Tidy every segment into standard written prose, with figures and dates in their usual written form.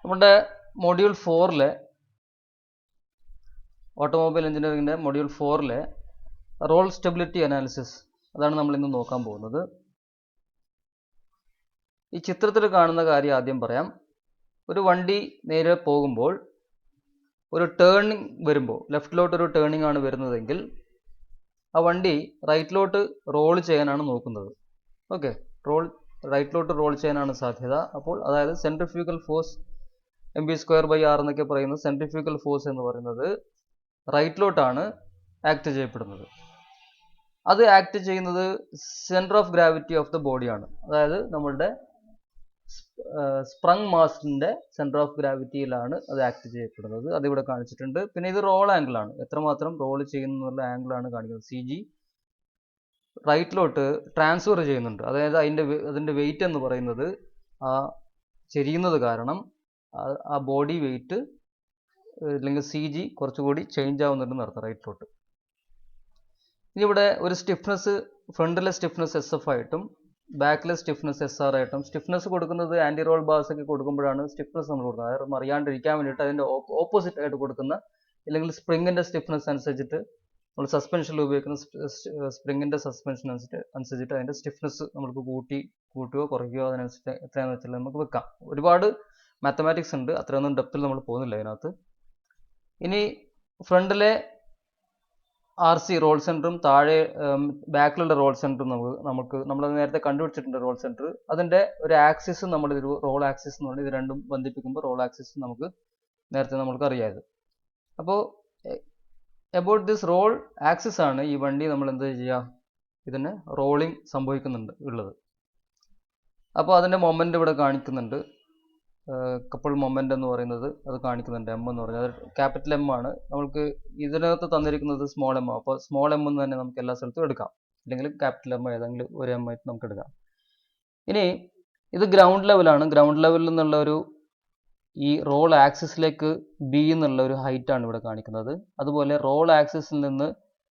നമ്മുടെ മൊഡ്യൂൾ 4-ലെ ഓട്ടോമൊബൈൽ എഞ്ചിനീയറിംഗിൻ്റെ മൊഡ്യൂൾ 4-ലെ റോൾ സ്റ്റെബിലിറ്റി അനാലിസിസ് അതാണ് നമ്മൾ ഇന്ന് നോക്കാൻ പോകുന്നത്. ഈ ചിത്രത്തിൽ കാണുന്ന കാര്യം ആദ്യം പറയാം. ഒരു വണ്ടി നേരെ പോകുമ്പോൾ ഒരു ടേണിംഗ് വരുമ്പോൾ ലെഫ്റ്റിലോട്ട് ഒരു ടേണിംഗ് ആണ് വരുന്നതെങ്കിൽ ആ വണ്ടി റൈറ്റിലോട്ട് റോൾ ചെയ്യാനാണ് നോക്കുന്നത്. ഓക്കെ, റൈറ്റിലോട്ട് റോൾ ചെയ്യാനാണ് സാധ്യത. അപ്പോൾ അതായത് സെൻട്രിഫ്യൂഗൽ ഫോഴ്സ് mv²/r എന്നൊക്കെ പറയുന്നത് സെൻട്രിഫ്യൂഗൽ ഫോഴ്സ് എന്ന് പറയുന്നത് റൈറ്റിലോട്ടാണ് ആക്ട് ചെയ്യപ്പെടുന്നത്. അത് ആക്ട് ചെയ്യുന്നത് centre of gravity of the ബോഡിയാണ്. അതായത് നമ്മളുടെ സ്പ്രങ് മാസിന്റെ സെൻറ്റർ ഓഫ് ഗ്രാവിറ്റിയിലാണ് അത് ആക്ട് ചെയ്യപ്പെടുന്നത്. അതിവിടെ കാണിച്ചിട്ടുണ്ട്. പിന്നെ ഇത് റോൾ ആംഗിൾ ആണ്, എത്രമാത്രം റോൾ ചെയ്യുന്നുള്ള ആംഗിൾ ആണ് കാണിക്കുന്നത്. CG റൈറ്റിലോട്ട് ട്രാൻസ്ഫർ ചെയ്യുന്നുണ്ട്. അതായത് അതിൻ്റെ വെയിറ്റ് എന്ന് പറയുന്നത് ആ ചെരിയുന്നത് കാരണം ആ ബോഡി വെയിറ്റ് അല്ലെങ്കിൽ CG കുറച്ചുകൂടി ചേഞ്ച് ആവുന്നുണ്ടെന്ന് അർത്ഥം റൈറ്റിലോട്ട്. ഇനി ഇവിടെ ഒരു സ്റ്റിഫ്നെസ്, ഫ്രണ്ടിലെ സ്റ്റിഫ്നെസ് SF ആയിട്ടും ബാക്കിലെ സ്റ്റിഫ്നെസ് SR ആയിട്ടും. സ്റ്റിഫ്നെസ് കൊടുക്കുന്നത് ആൻറ്റി റോൾ ബാർസ് ഒക്കെ കൊടുക്കുമ്പോഴാണ് സ്റ്റിഫ്നെസ് നമ്മൾ കൊടുക്കുന്നത്. അതായത് മറിയാണ്ടിരിക്കാൻ വേണ്ടിയിട്ട് അതിൻ്റെ ഓപ്പോസിറ്റ് ആയിട്ട് കൊടുക്കുന്ന, അല്ലെങ്കിൽ സ്പ്രിങ്ങിൻ്റെ സ്റ്റിഫ്നെസ് അനുസരിച്ചിട്ട് നമ്മൾ സസ്പെൻഷനിൽ ഉപയോഗിക്കുന്ന സ്പ്രിങ്ങിൻ്റെ സസ്പെൻഷൻ അനുസരിച്ചിട്ട് അതിൻ്റെ സ്റ്റിഫ്നെസ് നമുക്ക് കൂട്ടുകയോ കുറയ്ക്കുകയോ അതിനനുസരിച്ച് എത്രയാണെന്ന് വെച്ചാൽ നമുക്ക് വെക്കാം. ഒരുപാട് മാത്തമാറ്റിക്സ് ഉണ്ട്, അത്രയൊന്നും ഡെപ്തിൽ നമ്മൾ പോകുന്നില്ല അതിനകത്ത്. ഇനി ഫ്രണ്ടിലെ RC റോൾ സെൻറ്ററും താഴെ ബാക്കിലുള്ള റോൾ സെൻറ്ററും നമ്മൾ നേരത്തെ കണ്ടുപിടിച്ചിട്ടുണ്ട്. റോൾ സെൻറ്റർ അതിൻ്റെ ഒരു ആക്സിസ് നമ്മുടെ ഒരു റോൾ ആക്സിസ് എന്ന് പറഞ്ഞാൽ ഇത് രണ്ടും ബന്ധിപ്പിക്കുമ്പോൾ റോൾ ആക്സിസ് നേരത്തെ നമ്മൾക്ക് അറിയാത്. അപ്പോൾ അബൌട്ട് ദിസ് റോൾ ആക്സിസ് ആണ് ഈ വണ്ടി നമ്മൾ എന്ത് ചെയ്യുക, ഇതിന് റോളിംഗ് സംഭവിക്കുന്നുണ്ട് ഉള്ളത്. അപ്പോൾ അതിൻ്റെ മൊമെൻ്റ് ഇവിടെ കാണിക്കുന്നുണ്ട്. കപ്പിൾ മൊമെൻ്റ് എന്ന് പറയുന്നത് അത് കാണിക്കുന്നുണ്ട്. M എന്ന് പറഞ്ഞാൽ അത് ക്യാപിറ്റൽ M ആണ്. നമുക്ക് ഇതിനകത്ത് തന്നിരിക്കുന്നത് സ്മോൾ m. അപ്പോൾ സ്മോൾ m എന്ന് തന്നെ നമുക്ക് എല്ലാ സ്ഥലത്തും എടുക്കാം, അല്ലെങ്കിൽ ക്യാപിറ്റൽ M ഏതെങ്കിലും ഒരു M ആയിട്ട് നമുക്ക് എടുക്കാം. ഇനി ഇത് ഗ്രൗണ്ട് ലെവലാണ്. ഗ്രൗണ്ട് ലെവലിൽ നിന്നുള്ള ഒരു ഈ റോൾ ആക്സിസിലേക്ക് B എന്നുള്ള ഒരു ഹൈറ്റ് ആണ് ഇവിടെ കാണിക്കുന്നത്. അതുപോലെ റോൾ ആക്സിസിൽ നിന്ന്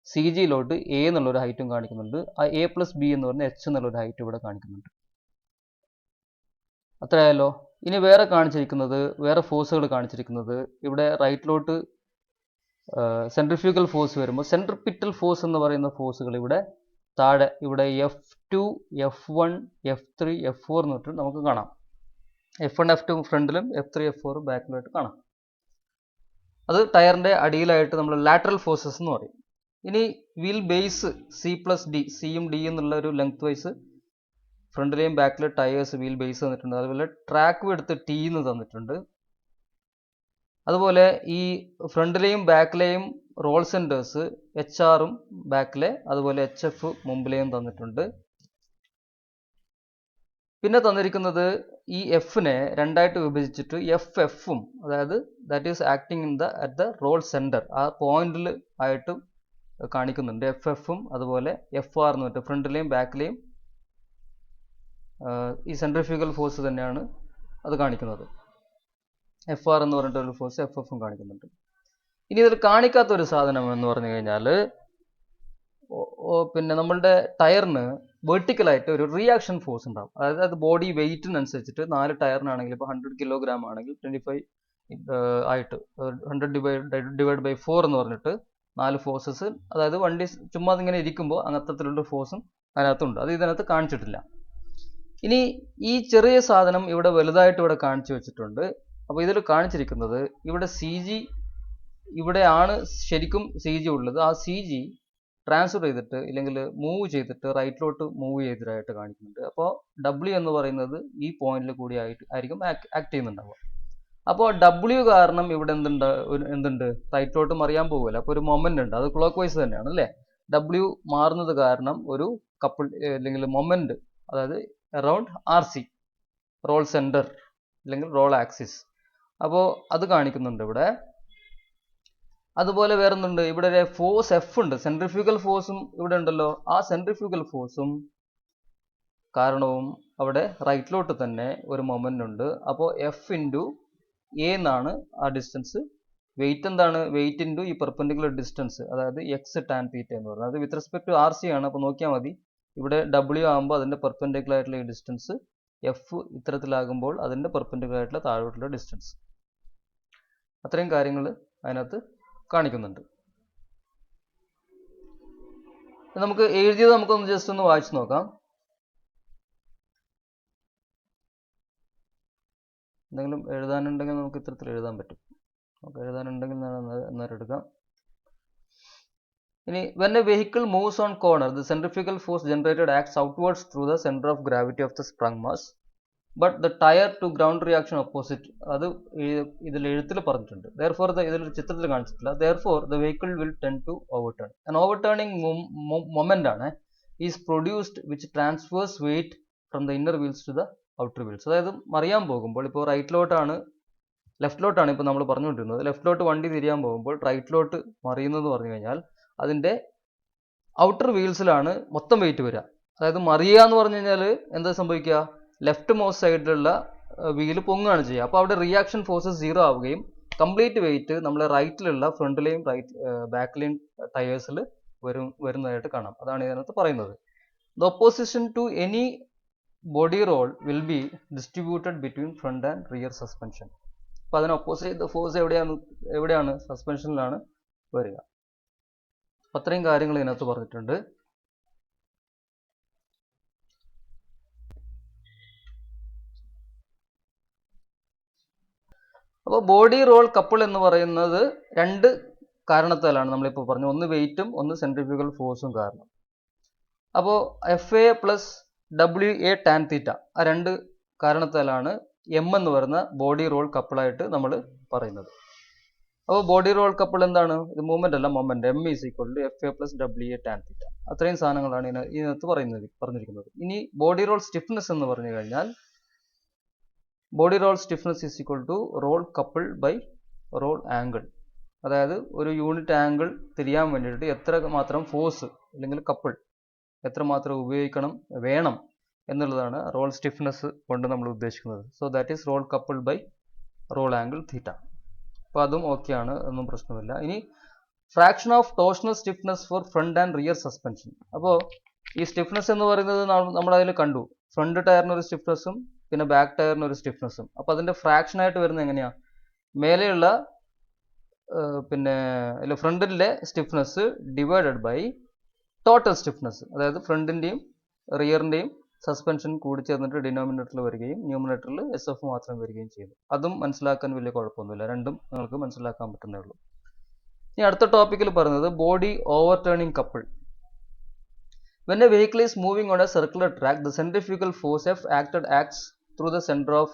CGയിലോട്ട് A എന്നുള്ളൊരു ഹൈറ്റും കാണിക്കുന്നുണ്ട്. ആ A+B എന്ന് പറഞ്ഞ H എന്നുള്ളൊരു ഹൈറ്റ് ഇവിടെ കാണിക്കുന്നുണ്ട്. അത്രയായല്ലോ. ഇനി വേറെ കാണിച്ചിരിക്കുന്നത്, വേറെ ഫോഴ്സുകൾ കാണിച്ചിരിക്കുന്നത് ഇവിടെ റൈറ്റിലോട്ട് സെൻട്രിഫ്യൂഗൽ ഫോഴ്സ് വരുമ്പോൾ സെൻട്രിപിറ്റൽ ഫോഴ്സ് എന്ന് പറയുന്ന ഫോഴ്സുകൾ ഇവിടെ താഴെ ഇവിടെ F2, F1, F3, F4 എന്ന് പറഞ്ഞിട്ട് നമുക്ക് കാണാം. F1, F2 ഫ്രണ്ടിലും F3, F4 ബാക്കിലായിട്ട് കാണാം. അത് ടയറിൻ്റെ അടിയിലായിട്ട് നമ്മൾ ലാറ്ററൽ ഫോഴ്സസ് എന്ന് പറയും. ഇനി വീൽ ബേസ് C+D, സിയും D എന്നുള്ള ഒരു ലെങ്ത് വൈസ് ഫ്രണ്ടിലെയും ബാക്കിലെ ടയേഴ്സ് വീൽ ബേസ് തന്നിട്ടുണ്ട്. അതുപോലെ ട്രാക്ക് വിഡ്ത്ത് T എന്ന് തന്നിട്ടുണ്ട്. അതുപോലെ ഈ ഫ്രണ്ടിലെയും ബാക്കിലെയും റോൾ സെൻറ്റേഴ്സ് HR ബാക്കിലെ, അതുപോലെ HF മുമ്പിലെയും തന്നിട്ടുണ്ട്. പിന്നെ തന്നിരിക്കുന്നത് ഈ F-നെ രണ്ടായിട്ട് വിഭജിച്ചിട്ട് FF, അതായത് that is acting at the roll centre, ആ പോയിന്റിൽ ആയിട്ട് കാണിക്കുന്നുണ്ട്. FF അതുപോലെ FR എന്ന് പറഞ്ഞിട്ട് ഫ്രണ്ടിലെയും ബാക്കിലെയും ഈ സെൻട്രിഫ്യൂഗൽ ഫോഴ്സ് തന്നെയാണ് അത് കാണിക്കുന്നത്. FR എന്ന് പറഞ്ഞിട്ടൊരു ഫോഴ്സ് FF കാണിക്കുന്നുണ്ട്. ഇനി ഇതിൽ കാണിക്കാത്തൊരു സാധനം എന്ന് പറഞ്ഞു കഴിഞ്ഞാൽ, പിന്നെ നമ്മളുടെ ടയറിന് വെർട്ടിക്കലായിട്ട് ഒരു റിയാക്ഷൻ ഫോഴ്സ് ഉണ്ടാവും. അതായത് അത് ബോഡി വെയിറ്റിനനുസരിച്ചിട്ട് 4 ടയറിനാണെങ്കിൽ ഇപ്പോൾ 100 കിലോഗ്രാം ആണെങ്കിൽ 25 ആയിട്ട് 100/4 എന്ന് പറഞ്ഞിട്ട് 4 ഫോഴ്സസ്, അതായത് വണ്ടി ചുമ്മാ ഇങ്ങനെ ഇരിക്കുമ്പോൾ അങ്ങനത്തെ ഫോഴ്സും അതിനകത്തുണ്ട്. അത് ഇതിനകത്ത് കാണിച്ചിട്ടില്ല. ഇനി ഈ ചെറിയ സാധനം ഇവിടെ വലുതായിട്ട് ഇവിടെ കാണിച്ചു വെച്ചിട്ടുണ്ട്. അപ്പോൾ ഇതിൽ കാണിച്ചിരിക്കുന്നത് ഇവിടെ CG, ഇവിടെയാണ് ശരിക്കും CG ഉള്ളത്. ആ CG ട്രാൻസ്ഫർ ചെയ്തിട്ട് ഇല്ലെങ്കിൽ മൂവ് ചെയ്തിട്ട് റൈറ്റിലോട്ട് മൂവ് ചെയ്തതായിട്ട് കാണിക്കുന്നുണ്ട്. അപ്പോൾ W എന്ന് പറയുന്നത് ഈ പോയിന്റിൽ കൂടി ആയിരിക്കും ആക്ട് ചെയ്യുന്നുണ്ടാവുക. അപ്പോൾ W കാരണം ഇവിടെ എന്തുണ്ട്, റൈറ്റിലോട്ട് മറിയാൻ പോകുമല്ലോ. അപ്പോൾ ഒരു മൊമെന്റ് ഉണ്ട്, അത് ക്ലോക്ക് വൈസ് തന്നെയാണ് അല്ലേ. W മാറുന്നത് കാരണം ഒരു കപ്പിൾ അല്ലെങ്കിൽ മൊമെന്റ്, അതായത് അറൗണ്ട് RC റോൾ സെൻറ്റർ അല്ലെങ്കിൽ റോൾ ആക്സിസ്, അപ്പോൾ അത് കാണിക്കുന്നുണ്ട് ഇവിടെ. അതുപോലെ വേറൊന്നുണ്ട്, ഇവിടെ ഒരു ഫോഴ്സ് F ഉണ്ട്, സെൻട്രിഫ്യൂഗൽ ഫോഴ്സും ഇവിടെ ഉണ്ടല്ലോ. ആ സെൻട്രിഫ്യൂഗൽ ഫോഴ്സും കാരണവും അവിടെ റൈറ്റിലോട്ട് തന്നെ ഒരു മൊമെന്റ് ഉണ്ട്. അപ്പോൾ F × A എന്നാണ് ആ ഡിസ്റ്റൻസ്. വെയിറ്റ് എന്താണ്, വെയിറ്റ് ഇൻറ്റു ഈ പെർപെൻഡിക്കുലർ ഡിസ്റ്റൻസ്, അതായത് X tan θ എന്ന് പറയുന്നത്. അത് വിത്ത് റെസ്പെക്ട് ടു RC ആണ്. അപ്പോൾ നോക്കിയാൽ മതി, ഇവിടെ W ആകുമ്പോൾ അതിൻ്റെ പെർപെൻഡിക്കുലർ ആയിട്ടുള്ള ഈ ഡിസ്റ്റൻസ് എഫ് ഇത്തരത്തിലാകുമ്പോൾ അതിൻ്റെ പെർപെൻഡിക്കുലർ ആയിട്ടുള്ള താഴോട്ടുള്ള ഡിസ്റ്റൻസ്. അത്രയും കാര്യങ്ങൾ അതിനകത്ത് കാണിക്കുന്നുണ്ട്. നമുക്ക് എഴുതിയത് നമുക്കൊന്ന് ജസ്റ്റ് ഒന്ന് വായിച്ചു നോക്കാം. എന്തെങ്കിലും എഴുതാനുണ്ടെങ്കിൽ നമുക്ക് ഇത്തരത്തിൽ എഴുതാൻ പറ്റും. നമുക്ക് എഴുതാനുണ്ടെങ്കിൽ അന്നേരം എടുക്കാം. ഇനി when a vehicle moves on corner, the centrifugal force generated acts outwards through the center of gravity of the sprung mass, but the tire to ground reaction opposite. അത് ഇതിൽ എഴുത്തിൽ പറഞ്ഞിട്ടുണ്ട്. therefore ഇതിൽ ചിത്രത്തിൽ കാണിച്ചിട്ടില്ല. therefore the vehicle will tend to overturn. An overturning moment ആണ് is produced which transfers weight from the inner wheels to the outer wheels. അതായത് മറിയാൻ പോകുമ്പോൾ ഇപ്പോൾ റൈറ്റിലോട്ടാണ് ലെഫ്റ്റിലോട്ടാണ് ഇപ്പോൾ നമ്മൾ പറഞ്ഞുകൊണ്ടിരുന്നത്. ലെഫ്റ്റിലോട്ട് വണ്ടി തിരിയാൻ പോകുമ്പോൾ റൈറ്റിലോട്ട് മറിയുന്നത് പറഞ്ഞു കഴിഞ്ഞാൽ അതിൻ്റെ ഔട്ടർ വീൽസിലാണ് മൊത്തം വെയിറ്റ് വരിക. അതായത് മറിയുക എന്ന് പറഞ്ഞു കഴിഞ്ഞാൽ എന്താ സംഭവിക്കുക, ലെഫ്റ്റ് മോസ്റ്റ് സൈഡിലുള്ള വീല് പൊങ്ങുകയാണ് ചെയ്യുക. അപ്പോൾ അവിടെ റിയാക്ഷൻ ഫോഴ്സ് 0 ആവുകയും കംപ്ലീറ്റ് വെയിറ്റ് നമ്മളെ റൈറ്റിലുള്ള ഫ്രണ്ടിലെയും ബാക്കിലെയും ടയേഴ്സിൽ വരുന്നതായിട്ട് കാണാം. അതാണ് ഇതിനകത്ത് പറയുന്നത്. The opposition to any body roll will be distributed between front and rear suspension. അപ്പോൾ അതിന് ഒപ്പോസിറ്റ് ഫോഴ്സ് എവിടെയാണ് സസ്പെൻഷനിലാണ് വരിക. അത്രയും കാര്യങ്ങൾ ഇതിനകത്ത് പറഞ്ഞിട്ടുണ്ട്. അപ്പോൾ ബോഡി റോൾ കപ്പിൾ എന്ന് പറയുന്നത് 2 കാരണത്താലാണ് നമ്മളിപ്പോൾ പറഞ്ഞു. ഒന്ന് വെയിറ്റും ഒന്ന് സെൻട്രിഫ്യൂഗൽ ഫോഴ്സും കാരണം. അപ്പോൾ FA പ്ലസ് WA ടാൻ തീറ്റ ആ 2 കാരണത്താലാണ് M എന്ന് പറയുന്ന ബോഡി റോൾ കപ്പിളായിട്ട് നമ്മൾ പറയുന്നത്. അപ്പോൾ ബോഡി റോൾ കപ്പിൾ എന്താണ്? ഇത് മൂവ്മെന്റ് അല്ല, moment. M is equal to FA plus WA tan theta. അത്രയും സാധനങ്ങളാണ് ഇതിനകത്ത് പറഞ്ഞിരിക്കുന്നത്. ഇനി ബോഡി റോൾ സ്റ്റിഫ്നെസ് എന്ന് പറഞ്ഞു കഴിഞ്ഞാൽ body roll stiffness is equal to roll couple by roll angle. അതായത് ഒരു യൂണിറ്റ് ആംഗിൾ തിരിയാൻ വേണ്ടിയിട്ട് എത്ര മാത്രം ഫോഴ്സ് അല്ലെങ്കിൽ കപ്പിൾ എത്രമാത്രം വേണം എന്നുള്ളതാണ് റോൾ സ്റ്റിഫ്നെസ് കൊണ്ട് നമ്മൾ ഉദ്ദേശിക്കുന്നത്. So that is roll couple by roll angle theta. അപ്പോൾ അതും ഓക്കെയാണ്, ഒന്നും പ്രശ്നമില്ല. ഇനി fraction of torsional stiffness for front and rear suspension. അപ്പോൾ ഈ സ്റ്റിഫ്നെസ് എന്ന് പറയുന്നത് നമ്മൾ അതിൽ കണ്ടു, ഫ്രണ്ട് ടയറിന് ഒരു സ്റ്റിഫ്നെസ്സും പിന്നെ ബാക്ക് ടയറിന് ഒരു സ്റ്റിഫ്നെസ്സും. അപ്പോൾ അതിൻ്റെ ഫ്രാക്ഷൻ ആയിട്ട് വരുന്നത് എങ്ങനെയാണ്? മേലെയുള്ള ഫ്രണ്ടിലെ stiffness divided by total stiffness. അതായത് ഫ്രണ്ടിൻ്റെയും റിയറിൻ്റെയും സസ്പെൻഷൻ കൂടി ചേർന്നിട്ട് ഡിനോമിനേറ്ററിൽ വരികയും ന്യൂമിനേറ്ററിൽ SF മാത്രം വരികയും ചെയ്യുന്നു. അതും മനസ്സിലാക്കാൻ വലിയ കുഴപ്പമൊന്നുമില്ല, രണ്ടും നിങ്ങൾക്ക് മനസ്സിലാക്കാൻ പറ്റുന്നേ ഉള്ളൂ. ഇനി അടുത്ത ടോപ്പിക്കിൽ പറയുന്നത് body over turning couple. When a vehicle is moving on a circular track, the centrifugal force F acts through the center of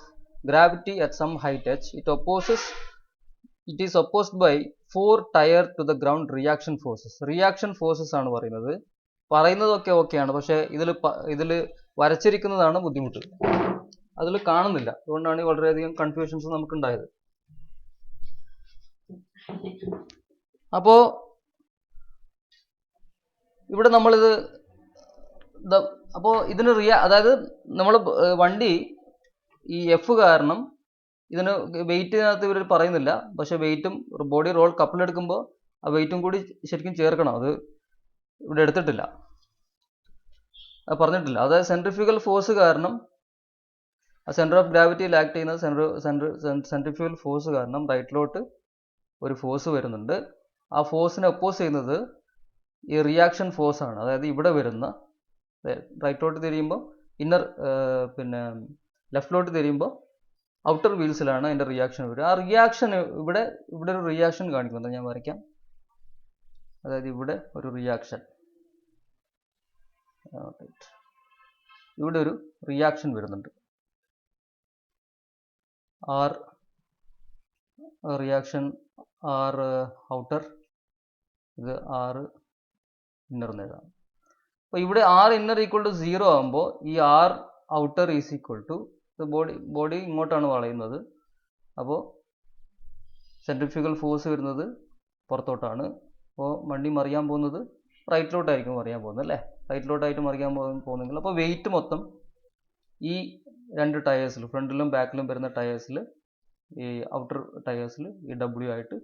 gravity at some height h. It is opposed by 4 tire to the ground reaction forces. Reaction forces ആണ് പറയുന്നതൊക്കെ ഓക്കെയാണ്, പക്ഷേ ഇതിൽ വരച്ചിരിക്കുന്നതാണ് ബുദ്ധിമുട്ട്. അതിൽ കാണുന്നില്ല, അതുകൊണ്ടാണ് വളരെയധികം കൺഫ്യൂഷൻസ് നമുക്കുണ്ടായത്. അപ്പോൾ ഇവിടെ നമ്മളിത് ഇതിന് അതായത് നമ്മൾ വണ്ടി ഈ F കാരണം ഇതിന് വെയിറ്റിനകത്ത് ഇവർ പറയുന്നില്ല, പക്ഷെ വെയിറ്റും ബോഡി റോൾ കപ്പിൾ എടുക്കുമ്പോൾ ആ വെയിറ്റും കൂടി ശരിക്കും ചേർക്കണം. അത് ഇവിടെ എടുത്തിട്ടില്ല, അത് പറഞ്ഞിട്ടില്ല. അതായത് സെൻട്രിഫ്യൂഗൽ ഫോഴ്സ് കാരണം സെൻറ്റർ ഓഫ് ഗ്രാവിറ്റിയിൽ ആക്ട് ചെയ്യുന്ന സെൻട്രിഫ്യൂഗൽ ഫോഴ്സ് കാരണം റൈറ്റിലോട്ട് ഒരു ഫോഴ്സ് വരുന്നുണ്ട്. ആ ഫോഴ്സിനെ ഒപ്പോസ് ചെയ്യുന്നത് ഈ റിയാക്ഷൻ ഫോഴ്സ് ആണ്. അതായത് ഇവിടെ വരുന്ന റൈറ്റിലോട്ട് തിരിയുമ്പോൾ ലെഫ്റ്റിലോട്ട് തിരിയുമ്പോൾ ഔട്ടർ വീൽസിലാണ് അതിൻ്റെ റിയാക്ഷൻ വരിക. ആ റിയാക്ഷൻ ഇവിടെ ഒരു റിയാക്ഷൻ കാണിക്കുന്നുണ്ട്, ഞാൻ വരയ്ക്കാം. അതായത് ഇവിടെ ഒരു റിയാക്ഷൻ, ഇവിടെ ഒരു റിയാക്ഷൻ വരുന്നുണ്ട്. റിയാക്ഷൻ R ഔട്ടർ, ഇത് R ഇന്നർ എന്ന് എഴുതാം. അപ്പോൾ ഇവിടെ R ഇന്നർ ഈക്വൽ ടു 0 ആകുമ്പോൾ ഈ R outer is equal to body ഇങ്ങോട്ടാണ് വളയുന്നത്. അപ്പോൾ സെൻട്രിഫ്യൂഗൽ ഫോഴ്സ് വരുന്നത് പുറത്തോട്ടാണ്. അപ്പോൾ വണ്ടി മറിയാൻ പോകുന്നത് റൈറ്റിലോട്ടായിരിക്കും മറിയാൻ പോകുന്നത്, അല്ലേ? റൈറ്റിലോട്ടായിട്ട് മറിയാൻ പോകുന്നെങ്കിൽ അപ്പോൾ വെയിറ്റ് മൊത്തം ഈ 2 ടയേഴ്സിൽ, ഫ്രണ്ടിലും ബാക്കിലും വരുന്ന ടയേഴ്സിൽ, ഈ ഔട്ടർ ടയേഴ്സിൽ ഈ W ആയിട്ട്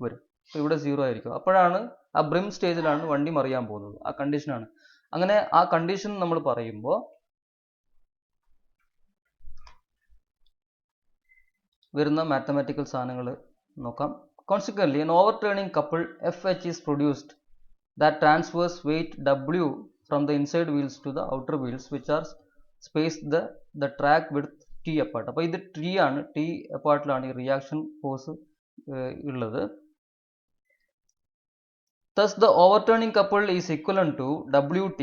വരും. അപ്പോൾ ഇവിടെ 0 ആയിരിക്കും. അപ്പോഴാണ് ആ ബ്രിം സ്റ്റേജിലാണ് വണ്ടി മറിയാൻ പോകുന്നത്. ആ കണ്ടീഷനാണ്. അങ്ങനെ ആ കണ്ടീഷൻ നമ്മൾ പറയുമ്പോൾ വരുന്ന മാത്തമാറ്റിക്കൽ സാധനങ്ങൾ നോക്കാം. Consequently, an overturning coupled FH is produced that transfers weight W from the inside wheels to the outer wheels, which are spaced the track width T apart. അപ്പോൾ ഇത് T ആണ്, T അപ്പാർട്ടിലാണ് ഈ reaction force ഉള്ളത്. Thus, the overturning couple is equivalent to WT,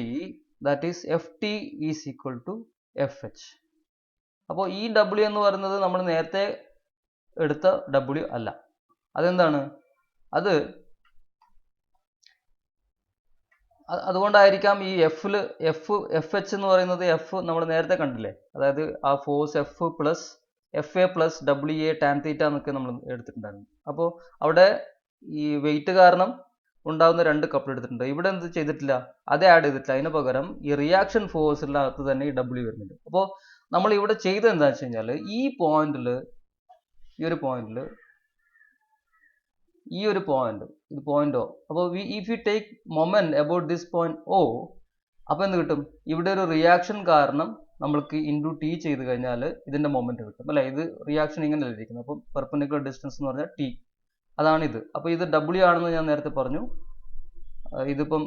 that is FT is equal to FH. അപ്പോൾ ഈ W എന്ന് പറയുന്നത് നമ്മൾ നേരത്തെ എടുത്ത W അല്ല. അതെന്താണ്? അതുകൊണ്ടായിരിക്കാം ഈ എഫ് എച്ച് എന്ന് പറയുന്നത് എഫ് നമ്മൾ നേരത്തെ കണ്ടില്ലേ, അതായത് ആ force F plus F A plus W A tan theta എന്നൊക്കെ നമ്മൾ എടുത്തിട്ടുണ്ടായിരുന്നു. അപ്പോൾ അവിടെ ഈ വെയിറ്റ് കാരണം ഉണ്ടാകുന്ന രണ്ട് കപ്പിൾ എടുത്തിട്ടുണ്ട്. ഇവിടെ എന്ത് ചെയ്തിട്ടില്ല, അത് ആഡ് ചെയ്തിട്ടില്ല. അതിന് പകരം ഈ റിയാക്ഷൻ ഫോഴ്സിൻ്റെ അകത്ത് തന്നെ ഈ ഡബ്ല്യു വരുന്നുണ്ട്. അപ്പോൾ നമ്മൾ ഇവിടെ ചെയ്തത് എന്താണെന്ന് വെച്ച് കഴിഞ്ഞാൽ ഈ ഒരു പോയിന്റിൽ ഇത് പോയിന്റ് ഒ. അപ്പോൾ if you take moment about this point O, അപ്പോൾ എന്ത് കിട്ടും, ഇവിടെ ഒരു റിയാക്ഷൻ കാരണം നമ്മൾക്ക് ഇൻറ്റു ടി ചെയ്ത് കഴിഞ്ഞാൽ ഇതിന്റെ മൊമെന്റ് കിട്ടും അല്ലെ. ഇത് റിയാക്ഷൻ ഇങ്ങനെ ഇരിക്കുന്നത്. അപ്പോൾ പെർപെൻഡിക്കുലർ ഡിസ്റ്റൻസ് എന്ന് പറഞ്ഞാൽ ടി, അതാണിത്. അപ്പോൾ ഇത് ഡബ്ല്യു ആണെന്ന് ഞാൻ നേരത്തെ പറഞ്ഞു. ഇതിപ്പം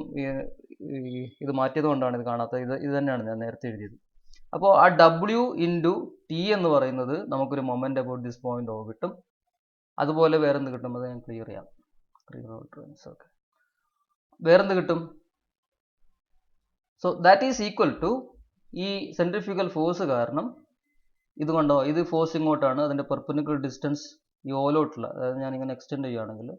ഇത് മാറ്റിയത് കൊണ്ടാണ് ഇത് കാണാത്തത്. ഇത് തന്നെയാണ് ഞാൻ നേരത്തെ എഴുതിയത്. അപ്പോൾ ആ ഡബ്ല്യു ഇൻറ്റു ടി എന്ന് പറയുന്നത് നമുക്കൊരു moment about this point O കിട്ടും. അതുപോലെ വേറെന്ത് കിട്ടും, അത് ഞാൻ ക്ലിയർ ചെയ്യാം. ഓക്കെ, വേറെന്ത് കിട്ടും? So that is equal to ഈ സെൻട്രിഫ്യൂഗൽ ഫോഴ്സ് കാരണം ഇത് കണ്ടോ, ഇത് ഫോഴ്സ് ഇങ്ങോട്ടാണ്, അതിന്റെ പെർപെൻഡിക്കുലർ ഡിസ്റ്റൻസ് ഈ ഓലോട്ടുള്ള, അതായത് ഞാനിങ്ങനെ എക്സ്റ്റെൻഡ് ചെയ്യുകയാണെങ്കിൽ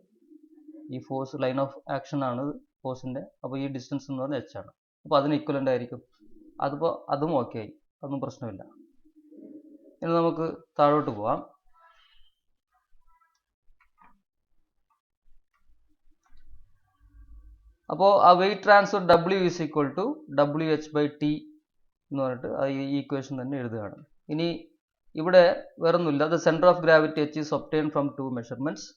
ഈ ഫോഴ്സ് ലൈൻ ഓഫ് ആക്ഷൻ ആണ് ഫോഴ്സിന്റെ. അപ്പോൾ ഈ ഡിസ്റ്റൻസ് എന്ന് പറഞ്ഞാൽ എച്ച് ആണ്. അപ്പോൾ അതിന് ഇക്വലന്റ് ആയിരിക്കും. അതിപ്പോൾ അതും ഓക്കെ ആയി, അതൊന്നും പ്രശ്നമില്ല. ഇനി നമുക്ക് താഴോട്ട് പോവാം. അപ്പോൾ ആ weight transfer W is equal to W H by T എന്ന് പറഞ്ഞിട്ട് ഈ ഈക്വേഷൻ തന്നെ എഴുതുകയാണ്. ഇനി ഇവിടെ വേറൊന്നുമില്ല. The centre of gravity H is obtain from 2 measurements.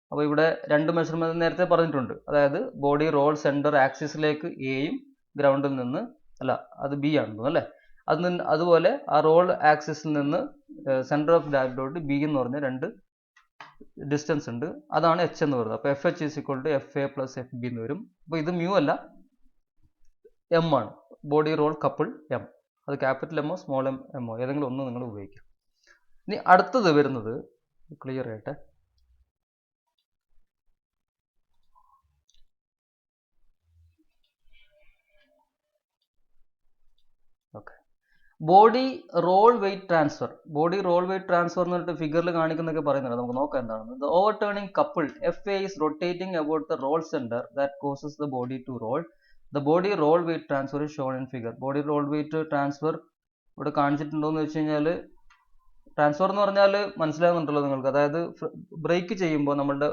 അപ്പോൾ ഇവിടെ 2 മെഷർമെന്റ് നേരത്തെ പറഞ്ഞിട്ടുണ്ട്. അതായത് ബോഡി റോൾ സെന്റർ ആക്സിസിലേക്ക് എയും ഗ്രൗണ്ടിൽ നിന്ന് അല്ല, അത് ബി ആണെന്ന് അല്ലേ. അതുപോലെ ആ റോൾ ആക്സിസിൽ നിന്ന് സെന്റർ ഓഫ് ഗ്രാവിറ്റിയോട്ട് ബി എന്ന് പറഞ്ഞ 2 ഡിസ്റ്റൻസ് ഉണ്ട്. അതാണ് എച്ച് എന്ന് പറയുന്നത്. അപ്പോൾ F H is equal to F A plus F B എന്ന് വരും. അപ്പോൾ ഇത് മ്യൂ അല്ല, എം ആണ്. ബോഡി റോൾ കപ്പിൾ എം, അത് ക്യാപിറ്റൽ എമ്മോ സ്മോൾ എമ്മോ ഏതെങ്കിലും ഒന്ന് നിങ്ങൾ ഉപയോഗിക്കും. ഇനി അടുത്തത് വരുന്നത് ക്ലിയർ ആയിട്ട്, okay, body roll weight transfer. Body roll weight transfer എന്ന് പറഞ്ഞിട്ട് ഫിഗറിൽ കാണിക്കുന്നൊക്കെ പറയുന്നുണ്ട്. നമുക്ക് നോക്കാം എന്താണെന്ന്. The overturning couple F A is rotating about the roll centre that causes the body to roll. The body roll weight transfer is shown in figure. Body roll weight transfer ഇവിടെ കാണിച്ചിട്ടുണ്ടോ എന്ന് വെച്ച് കഴിഞ്ഞാൽ, transfer എന്ന് പറഞ്ഞാൽ മനസ്സിലാകുന്നുണ്ടല്ലോ നിങ്ങൾക്ക്. അതായത് break ചെയ്യുമ്പോൾ നമ്മളുടെ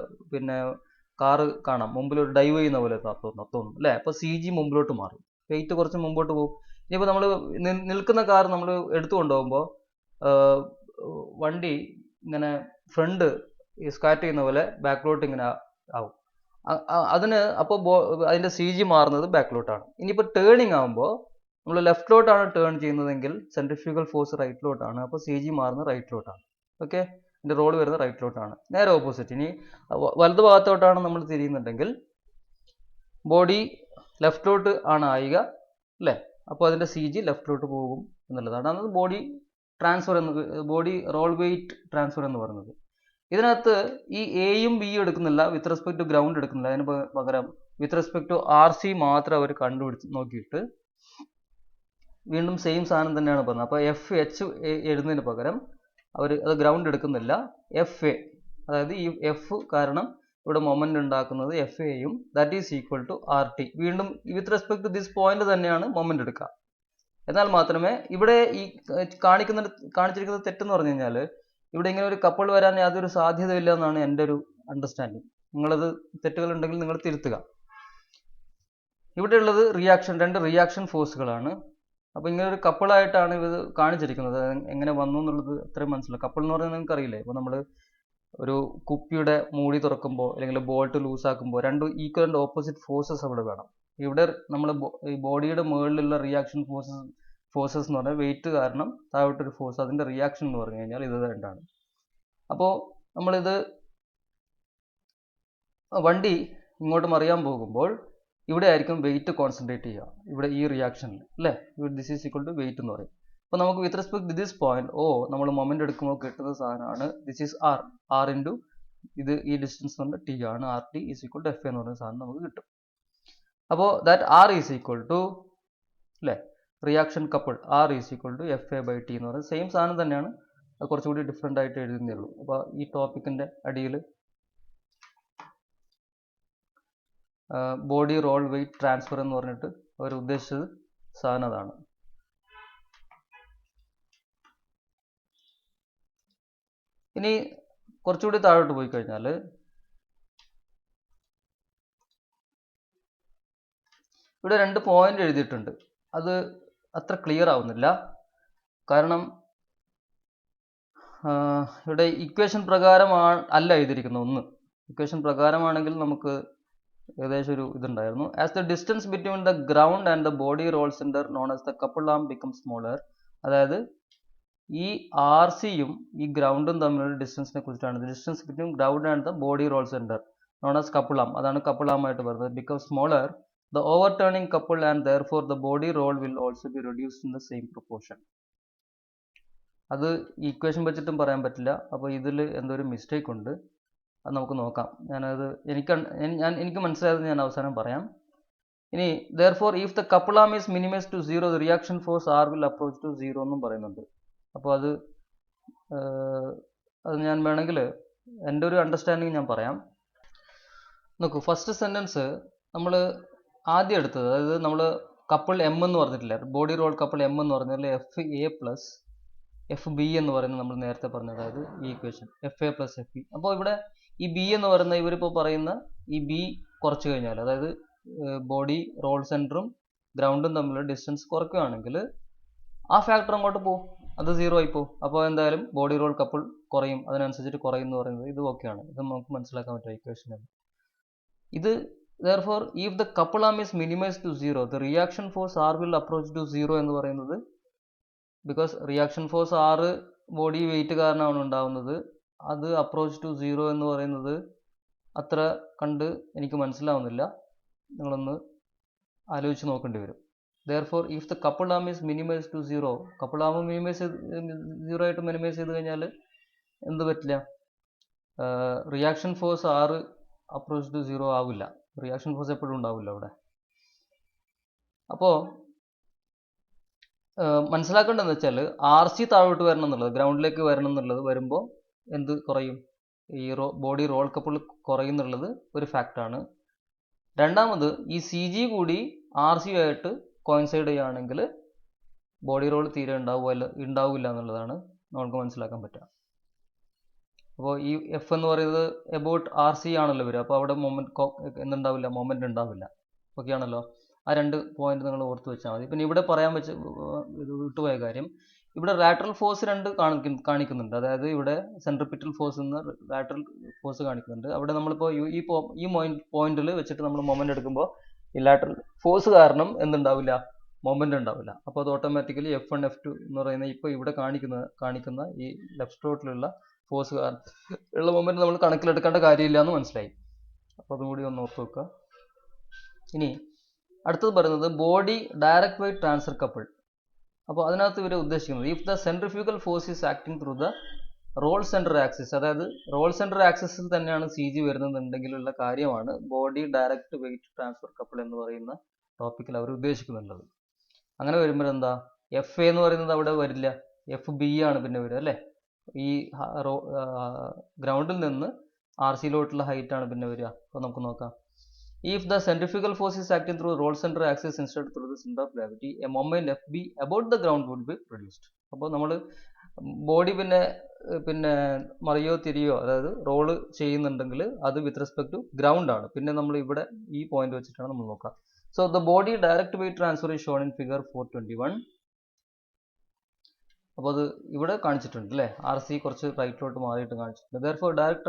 കാറ് കാണാം മുമ്പിൽ ഒരു ഡൈവ് ചെയ്യുന്ന പോലെ തോന്നും അല്ലേ. അപ്പോൾ സി ജി മുമ്പിലോട്ട് മാറും, വെയിറ്റ് കുറച്ച് മുമ്പോട്ട് പോകും. ഇനിയിപ്പോൾ നമ്മൾ നിൽക്കുന്ന കാർ നമ്മൾ എടുത്തു കൊണ്ടുപോകുമ്പോൾ വണ്ടി ഇങ്ങനെ ഫ്രണ്ട് സ്കാറ്റ് ചെയ്യുന്ന പോലെ ബാക്കിലോട്ട് ഇങ്ങനെ ആവും. അപ്പോൾ അതിന്റെ സി ജി മാറുന്നത് ബാക്കിലോട്ടാണ്. ഇനിയിപ്പോൾ ടേണിങ് ആകുമ്പോൾ നമ്മൾ ലെഫ്റ്റിലോട്ടാണ് ടേൺ ചെയ്യുന്നതെങ്കിൽ സെൻട്രിഫ്യൂഗൽ ഫോഴ്സ് റൈറ്റിലോട്ടാണ്. അപ്പോൾ സി ജി മാറുന്നത് റൈറ്റിലോട്ടാണ്. ഓക്കെ, ഇതിന്റെ റോഡ് വരുന്നത് റൈറ്റിലോട്ടാണ്. നേരെ ഓപ്പോസിറ്റ്. ഇനി വലതു ഭാഗത്തോട്ടാണ് നമ്മൾ തിരിയുന്നുണ്ടെങ്കിൽ ബോഡി ലെഫ്റ്റിലോട്ട് ആണ് ആവുക അല്ലേ. അപ്പോൾ അതിന്റെ സി ജി ലെഫ്റ്റിലോട്ട് പോകും എന്നുള്ളതാണ്. അതാണ് body transfer body roll weight transfer എന്ന് പറയുന്നത്. ഇതിനകത്ത് ഈ എയും ബിയും എടുക്കുന്നില്ല, വിത്ത് റെസ്പെക്ട് ടു ഗ്രൗണ്ട് എടുക്കുന്നില്ല. അതിന് പകരം with respect to R C മാത്രം അവർ കണ്ടുപിടിച്ച് നോക്കിയിട്ട് വീണ്ടും സെയിം സാധനം തന്നെയാണ് പറഞ്ഞത്. അപ്പോൾ എഫ് എച്ച് എഴുതുന്നതിന് പകരം അവർ അത് ഗ്രൗണ്ട് എടുക്കുന്നില്ല, എഫ് എ, അതായത് ഈ എഫ് കാരണം ഇവിടെ മൊമെന്റ് ഉണ്ടാക്കുന്നത് എഫ് എയും that is equal to R T. വീണ്ടും with respect to this point തന്നെയാണ് മൊമെന്റ് എടുക്കുക. എന്നാൽ മാത്രമേ ഇവിടെ ഈ കാണിച്ചിരിക്കുന്ന തെറ്റെന്ന് പറഞ്ഞു കഴിഞ്ഞാൽ, ഇവിടെ ഇങ്ങനെ ഒരു കപ്പിൾ വരാൻ യാതൊരു സാധ്യതയില്ല എന്നാണ് എൻ്റെ ഒരു അണ്ടർസ്റ്റാൻഡിങ്. നിങ്ങളത് തെറ്റുകൾ ഉണ്ടെങ്കിൽ നിങ്ങൾ തിരുത്തുക. ഇവിടെ ഉള്ളത് രണ്ട് റിയാക്ഷൻ ഫോഴ്സുകളാണ്. അപ്പോൾ ഇങ്ങനെ ഒരു കപ്പിളായിട്ടാണ് ഇത് കാണിച്ചിരിക്കുന്നത്. എങ്ങനെ വന്നു എന്നുള്ളത് അത്രയും മനസ്സിലാവും. കപ്പിൾ എന്ന് പറഞ്ഞാൽ നിങ്ങൾക്ക് അറിയില്ലേ, ഇപ്പോൾ നമ്മൾ ഒരു കുപ്പിയുടെ മൂടി തുറക്കുമ്പോൾ അല്ലെങ്കിൽ ബോൾട്ട് ലൂസ് ആക്കുമ്പോൾ 2 ഈക്വൽ ആൻഡ് ഓപ്പോസിറ്റ് ഫോഴ്സസ് അവിടെ വേണം. ഇവിടെ നമ്മൾ ഈ ബോഡിയുടെ മുകളിലുള്ള റിയാക്ഷൻ ഫോഴ്സസ് എന്ന് പറഞ്ഞാൽ വെയിറ്റ് കാരണം താഴോട്ടൊരു ഫോഴ്സ്, അതിന്റെ റിയാക്ഷൻ എന്ന് പറഞ്ഞു കഴിഞ്ഞാൽ ഇത് രണ്ടാണ്. അപ്പോൾ നമ്മളിത് വണ്ടി ഇങ്ങോട്ട് മറിയാൻ പോകുമ്പോൾ ഇവിടെ ആയിരിക്കും വെയിറ്റ് കോൺസെൻട്രേറ്റ് ചെയ്യുക, ഇവിടെ ഈ റിയാക്ഷനിൽ അല്ലേ. This is equal to weight എന്ന് പറയും. അപ്പോൾ നമുക്ക് with respect to this point നമ്മൾ മൊമെന്റ് എടുക്കുമ്പോൾ കിട്ടുന്ന സാധനമാണ് ദിസ് ഈസ് ആർ ഇൻറ്റു ഇത് ഈ ഡിസ്റ്റൻസ് എന്ന് പറഞ്ഞാൽ ടി ആണ്. R T is equal to F എന്ന് പറയുന്ന സാധനം നമുക്ക് കിട്ടും. അപ്പോൾ that R is equal to അല്ലേ reaction couple R is equal to F A by T എന്ന് പറയുന്നത് സെയിം സാധനം തന്നെയാണ്, അത് കുറച്ചുകൂടി ഡിഫറെൻ്റ് ആയിട്ട് എഴുതുന്നേ ഉള്ളൂ. അപ്പോൾ ഈ ടോപ്പിക്കിൻ്റെ അടിയിൽ ബോഡി റോൾ വെയിറ്റ് ട്രാൻസ്ഫർ എന്ന് പറഞ്ഞിട്ട് അവർ ഉദ്ദേശിച്ചത് സാധനം അതാണ്. ഇനി കുറച്ചുകൂടി താഴോട്ട് പോയി കഴിഞ്ഞാൽ ഇവിടെ 2 പോയിന്റ് എഴുതിയിട്ടുണ്ട്. അത് അത്ര ക്ലിയർ ആവുന്നില്ല, കാരണം ഇവിടെ ഇക്വേഷൻ പ്രകാരമാണ് അല്ല എഴുതിയിരിക്കുന്നത്. ഒന്ന് ഇക്വേഷൻ പ്രകാരമാണെങ്കിൽ നമുക്ക് ഏകദേശം ഒരു ഇതുണ്ടായിരുന്നു. As the distance between the ground and the body roll centre known as the couple arm become smaller. അതായത് ഈ ആർ സിയും ഈ ഗ്രൗണ്ടും തമ്മിലുള്ള ഡിസ്റ്റൻസിനെ കുറിച്ചാണ്. Distance between ground and the body roll centre known as couple arm, അതാണ് couple arm ആയിട്ട് പറയുന്നത്. Become smaller the overturning couple and therefore the body roll will also be reduced in the same proportion. അത് equation വെച്ചിട്ടും പറയാൻ പറ്റില്ല. അപ്പോൾ ഇതിൽ എന്തോ ഒരു മിസ്റ്റേക്ക് ഉണ്ട്, അത് നമുക്ക് നോക്കാം. ഞാനത് എനിക്ക് മനസ്സിലായത് ഞാൻ അവസാനം പറയാം. ഇനി therefore if the couple arm is minimized to 0 the reaction force R will approach to 0 എന്നും പറയുന്നുണ്ട്. അപ്പോൾ അത് ഞാൻ വേണമെങ്കിൽ എൻ്റെ ഒരു അണ്ടർസ്റ്റാൻഡിങ് ഞാൻ പറയാം. നോക്കൂ, ഫസ്റ്റ് സെൻറ്റൻസ് നമ്മൾ ആദ്യം എടുത്തത്, അതായത് നമ്മൾ കപ്പിൾ എം എന്ന് പറഞ്ഞിട്ടില്ല, ബോഡി റോൾ കപ്പിൾ എം എന്ന് പറഞ്ഞാൽ F A plus F B എന്ന് പറയുന്നത് നമ്മൾ നേരത്തെ പറഞ്ഞത്, അതായത് ഈ equation F A plus F B. അപ്പോൾ ഇവിടെ ഈ ബി എന്ന് പറയുന്ന ഇവരിപ്പോൾ പറയുന്ന ഈ ബി കുറച്ച് കഴിഞ്ഞാൽ, അതായത് ബോഡി റോൾ സെൻറ്ററും ഗ്രൗണ്ടും തമ്മിലുള്ള ഡിസ്റ്റൻസ് കുറയ്ക്കുകയാണെങ്കിൽ ആ ഫാക്ടർ അങ്ങോട്ട് പോകും, അത് 0 ആയി പോകും. അപ്പോൾ എന്തായാലും ബോഡി റോൾ കപ്പിൾ കുറയും, അതിനനുസരിച്ചിട്ട് കുറയും എന്ന് പറയുന്നത് ഇത് ഓക്കെയാണ്. ഇത് നമുക്ക് മനസ്സിലാക്കാൻ പറ്റും ഇക്വേഷൻ. ഇത് therefore if the couple arm is minimized to 0 the reaction force R will approach to 0 എന്ന് പറയുന്നത്, because reaction force R body weight കാരണമാണ് ഉണ്ടാവുന്നത്, അത് അപ്രോച്ച് ടു 0 എന്ന് പറയുന്നത് അത്ര കണ്ട് എനിക്ക് മനസ്സിലാവുന്നില്ല. നിങ്ങളൊന്ന് ആലോചിച്ച് നോക്കേണ്ടി വരും. therefore if the couple arm is minimized to 0, couple arm minimise 0 ആയിട്ട് മിനിമൈസ് ചെയ്ത് കഴിഞ്ഞാൽ എന്ത് പറ്റില്ല, reaction force R approach to 0 ആവില്ല, റിയാക്ഷൻ ഫോഴ്സ് എപ്പോഴും ഉണ്ടാവില്ല അവിടെ. അപ്പോൾ മനസ്സിലാക്കേണ്ടതെന്ന് വെച്ചാൽ ആർ സി താഴോട്ട് വരണം എന്നുള്ളത്, ഗ്രൗണ്ടിലേക്ക് വരണം എന്നുള്ളത് വരുമ്പോൾ എന്ത് കുറയും, ഈ ബോഡി റോൾ കപ്പിൾ കുറയും എന്നുള്ളത് ഒരു ഫാക്റ്റാണ്. രണ്ടാമത് ഈ സി ജി കൂടി ആർ സി ആയിട്ട് കോയിൻസൈഡ് ചെയ്യുകയാണെങ്കിൽ ബോഡി റോൾ തീരെ ഉണ്ടാവില്ല എന്നുള്ളതാണ് നമുക്ക് മനസ്സിലാക്കാൻ പറ്റുക. അപ്പോൾ ഈ എഫ് എന്ന് പറയുന്നത് എബൌട്ട് ആർ സി ആണല്ലോ വരിക, അപ്പോൾ അവിടെ എന്തുണ്ടാവില്ല, മൊമെന്റ് ഉണ്ടാവില്ല. ഓക്കെ ആണല്ലോ. ആ 2 പോയിന്റ് നിങ്ങൾ ഓർത്ത് വെച്ചാൽ മതി. പിന്നെ ഇവിടെ പറയാൻ വിട്ടുപോയ കാര്യം, ഇവിടെ ലാറ്ററൽ ഫോഴ്സ് 2 കാണിക്കുന്നുണ്ട്. അതായത് ഇവിടെ സെൻട്രിപിറ്റൽ ഫോഴ്സ് എന്ന് ലാറ്ററൽ ഫോഴ്സ് കാണിക്കുന്നുണ്ട്. അവിടെ നമ്മളിപ്പോൾ ഈ പോയിന്റിൽ വെച്ചിട്ട് നമ്മൾ മൊമെന്റ് എടുക്കുമ്പോൾ ഈ ലാറ്ററൽ ഫോഴ്സ് കാരണം എന്തുണ്ടാവില്ല, മൊമെന്റ് ഉണ്ടാവില്ല. അപ്പോൾ അത് ഓട്ടോമാറ്റിക്കലി F1 F2 എന്ന് പറയുന്ന ഇപ്പോൾ ഇവിടെ കാണിക്കുന്ന ഈ ലെഫ്റ്റ് സ്ട്രോക്കിലുള്ള ഫോഴ്സ് കാരണം ഉള്ള മൊമെന്റ് നമ്മൾ കണക്കിലെടുക്കേണ്ട കാര്യമില്ല എന്ന് മനസ്സിലായി. അപ്പോൾ അതും കൂടി ഒന്ന് ഓർത്ത് വെക്കുക. ഇനി അടുത്തത് പറയുന്നത് body direct weight transfer couple. അപ്പോൾ അതിനകത്ത് ഇവർ ഉദ്ദേശിക്കുന്നത് if the centrifugal force is acting through the roll centre axis, അതായത് റോൾ സെൻറ്റർ ആക്സിസിൽ തന്നെയാണ് സി ജി വരുന്നുണ്ടെങ്കിലുള്ള കാര്യമാണ് body direct weight transfer couple എന്ന് പറയുന്ന ടോപ്പിക്കിൽ അവർ ഉദ്ദേശിക്കുന്നുള്ളത്. അങ്ങനെ വരുമ്പോൾ എന്താ, എഫ് എ എന്ന് പറയുന്നത് അവിടെ വരില്ല, എഫ് ബി ആണ് പിന്നെ വരിക അല്ലേ. ഈ ഗ്രൗണ്ടിൽ നിന്ന് ആർ സിയിലോട്ടുള്ള ഹൈറ്റ് ആണ് പിന്നെ വരിക. അപ്പോൾ നമുക്ക് നോക്കാം. If the centrifugal force is acting through roll center axis instead through the center of gravity, a moment FB about the ground would be produced. അപ്പോൾ നമ്മൾ ബോഡി പിന്നെ മറിയോ തിരിയോ, അതായത് റോള് ചെയ്യുന്നുണ്ടെങ്കിൽ അത് വിത്ത് റെസ്പെക്ട് ടു ഗ്രൗണ്ട് ആണ്. പിന്നെ നമ്മൾ ഇവിടെ ഈ പോയിന്റ് വെച്ചിട്ടാണ് നമ്മൾ നോക്കുക. So the body direct weight transfer is shown in figure 421. അപ്പോൾ അത് ഇവിടെ കാണിച്ചിട്ടുണ്ട് അല്ലേ, ആർ സി കുറച്ച് റൈറ്റിലോട്ട് മാറിയിട്ട് കാണിച്ചിട്ടുണ്ട്. therefore direct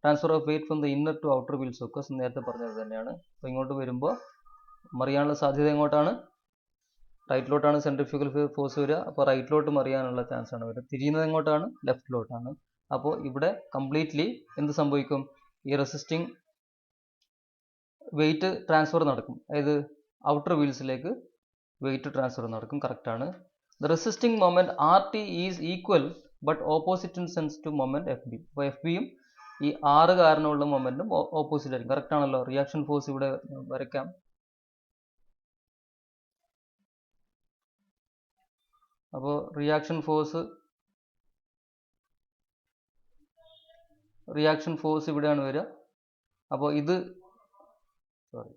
transfer of weight from the inner to outer wheels occurs, നേരത്തെ പറഞ്ഞത് തന്നെയാണ്. അപ്പോൾ ഇങ്ങോട്ട് വരുമ്പോൾ മറിയാനുള്ള സാധ്യത എങ്ങോട്ടാണ്, റൈറ്റിലോട്ടാണ് സെൻട്രിഫ്യൂഗൽ ഫോഴ്സ് വരിക. അപ്പോൾ റൈറ്റിലോട്ട് മറിയാനുള്ള ചാൻസ് ആണ് വരിക. തിരിയുന്നത് എങ്ങോട്ടാണ്, ലെഫ്റ്റിലോട്ടാണ്. അപ്പോൾ ഇവിടെ കംപ്ലീറ്റ്ലി എന്ത് സംഭവിക്കും? ഈ റെസിസ്റ്റിംഗ് വെയിറ്റ് ട്രാൻസ്ഫർ നടക്കും. അതായത് ഔട്ടർ വീൽസിലേക്ക് വെയിറ്റ് ട്രാൻസ്ഫർ നടക്കും. കറക്റ്റാണ്. The resisting moment R T is equal but opposite in sense to moment F B. അപ്പോൾ എഫ് ബിയും ഈ ആറ് കാരണമുള്ള മൊമെന്റും ഓപ്പോസിറ്റ് ആയിരിക്കും. കറക്റ്റ് ആണല്ലോ. റിയാക്ഷൻ ഫോഴ്സ് ഇവിടെ വരയ്ക്കാം. അപ്പോൾ റിയാക്ഷൻ ഫോഴ്സ് ഇവിടെയാണ് വരിക. അപ്പോൾ ഇത് സോറി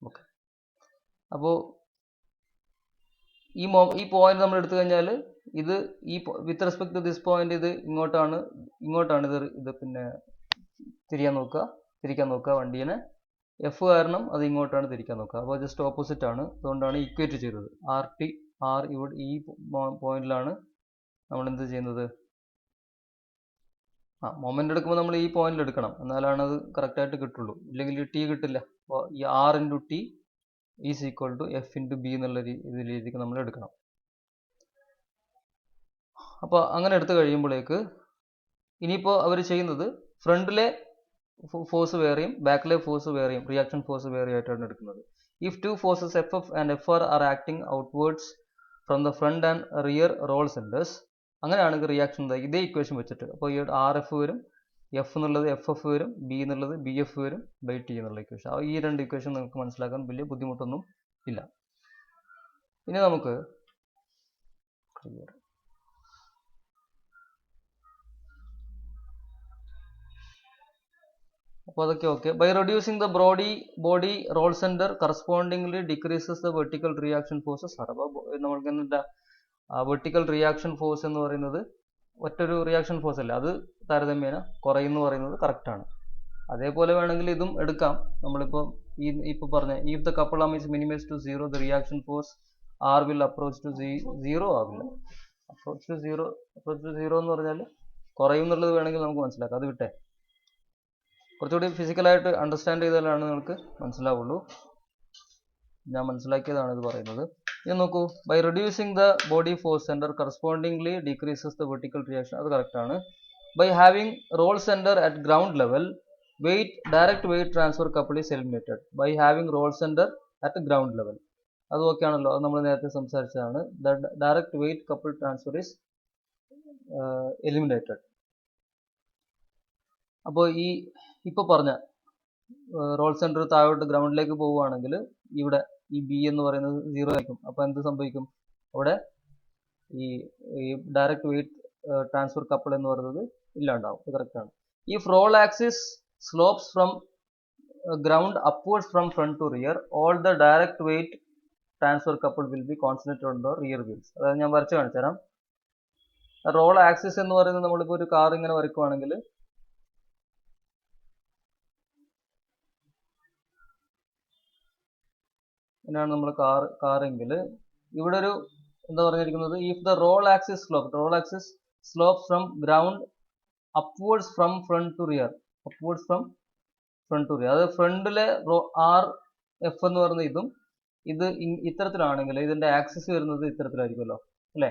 ഓക്കെ. അപ്പോൾ ഈ പോയിന്റ് നമ്മൾ എടുത്തു കഴിഞ്ഞാൽ ഇത് ഈ with respect to this point ഇത് ഇങ്ങോട്ടാണ് ഇത് പിന്നെ തിരിക്കാൻ നോക്കുക വണ്ടീനെ. എഫ് കാരണം അത് ഇങ്ങോട്ടാണ് തിരിക്കാൻ നോക്കുക. അപ്പോൾ ജസ്റ്റ് ഓപ്പോസിറ്റ് ആണ്. അതുകൊണ്ടാണ് ഇക്വേറ്റ് ചെയ്തത്. ആർ ഇവിടെ ഈ പോയിന്റിലാണ് നമ്മൾ എന്ത് ചെയ്യുന്നത്? മൊമെന്റ് എടുക്കുമ്പോൾ നമ്മൾ ഈ പോയിന്റിൽ എടുക്കണം, എന്നാലാണ് അത് കറക്റ്റ് ആയിട്ട് കിട്ടുള്ളൂ. ഇല്ലെങ്കിൽ ടി കിട്ടില്ല. അപ്പോൾ ഈ R into T is equal to F into B എന്നുള്ള രീതിക്ക് നമ്മൾ എടുക്കണം. അപ്പോൾ അങ്ങനെ എടുത്തു കഴിയുമ്പോഴേക്ക് ഇനിയിപ്പോൾ അവർ ചെയ്യുന്നത് ഫ്രണ്ടിലെ ഫോഴ്സ് വേറെയും ബാക്കിലെ ഫോഴ്സ് വേറെയും റിയാക്ഷൻ ഫോഴ്സ് വേറെ ആയിട്ടാണ് എടുക്കുന്നത്. If two forces F F and F R R acting outwards from the front and rear roll centres, അങ്ങനെയാണെങ്കിൽ റിയാക്ഷൻ എന്തായി? ഇതേ ഇക്വേഷൻ വെച്ചിട്ട് അപ്പോൾ ഈ ആർ എഫ് വരും, എഫ് എന്നുള്ളത് എഫ് എഫ് വരും, ബി എന്നുള്ളത് ബി എഫ് വരും ബൈ ടി എന്നുള്ള ഇക്വേഷൻ. ഈ രണ്ട് ഇക്വേഷൻ നിങ്ങൾക്ക് മനസ്സിലാക്കാൻ വലിയ ബുദ്ധിമുട്ടൊന്നും ഇല്ല. ഇനി നമുക്ക് അപ്പോൾ അതൊക്കെ okay. By reducing the body roll centre correspondingly decreases the vertical reaction forces. അപ്പോൾ നമ്മൾക്ക് എന്താ വെർട്ടിക്കൽ റിയാക്ഷൻ ഫോഴ്സ് എന്ന് പറയുന്നത് ഒറ്റൊരു റിയാക്ഷൻ ഫോഴ്സ് അല്ല, അത് താരതമ്യേന കുറയുന്നു പറയുന്നത് കറക്റ്റ് ആണ്. അതേപോലെ വേണമെങ്കിൽ ഇതും എടുക്കാം. നമ്മളിപ്പോൾ ഇപ്പോൾ പറഞ്ഞ if the couple arm is minimise to zero the reaction force R will approach to zero ആവില്ല. അപ്രോച്ച് ടു സീറോ എന്ന് പറഞ്ഞാൽ കുറയും എന്നുള്ളത് വേണമെങ്കിൽ നമുക്ക് മനസ്സിലാക്കാം. അത് വിട്ടേ, കുറച്ചുകൂടി ഫിസിക്കലായിട്ട് അണ്ടർസ്റ്റാൻഡ് ചെയ്താലാണ് നിങ്ങൾക്ക് മനസ്സിലാവുള്ളൂ. ഞാൻ മനസ്സിലാക്കിയതാണ് ഇത് പറയുന്നത്. ഇത് നോക്കൂ, by reducing the body force centre correspondingly decreases the vertical reaction. അത് കറക്റ്റ് ആണ്. By having roll centre at ground level direct weight transfer couple is eliminated. By having roll centre at ground level, അത് okay ആണല്ലോ. അത് നമ്മൾ നേരത്തെ സംസാരിച്ചതാണ്. Direct weight couple transfer is eliminated. അപ്പോൾ ഇപ്പോൾ പറഞ്ഞ റോൾ സെന്റർ താഴോട്ട് ഗ്രൗണ്ടിലേക്ക് പോവുകയാണെങ്കിൽ ഇവിടെ ഈ ബി എന്ന് പറയുന്നത് സീറോ ആയിരിക്കും. അപ്പോൾ എന്ത് സംഭവിക്കും? അവിടെ ഈ ഡയറക്റ്റ് വെയിറ്റ് ട്രാൻസ്ഫർ കപ്പിൾ എന്ന് പറയുന്നത് ഇല്ലാണ്ടാവും. ഇത് കറക്റ്റ് ആണ്. If roll axis slopes from ground upwards from front to rear, all the direct weight transfer couple will be concentrated on the rear wheels. അതായത് ഞാൻ വരച്ച് കാണിച്ചു തരാം. റോൾ ആക്സിസ് എന്ന് പറയുന്നത് നമ്മളിപ്പോൾ ഒരു കാർ ഇങ്ങനെ വരയ്ക്കുവാണെങ്കിൽ ഇങ്ങനെയാണ് നമ്മൾ കാറെങ്കിൽ ഇവിടെ ഒരു എന്താ പറഞ്ഞിരിക്കുന്നത്? If the roll axis slope from ground upwards from front to rear, അത് ഫ്രണ്ടിലെ ആർ എഫ് എന്ന് പറയുന്ന ഇത് ഇത്തരത്തിലാണെങ്കിൽ ഇതിന്റെ ആക്സിസ് വരുന്നത് ഇത്തരത്തിലായിരിക്കുമല്ലോ അല്ലെ?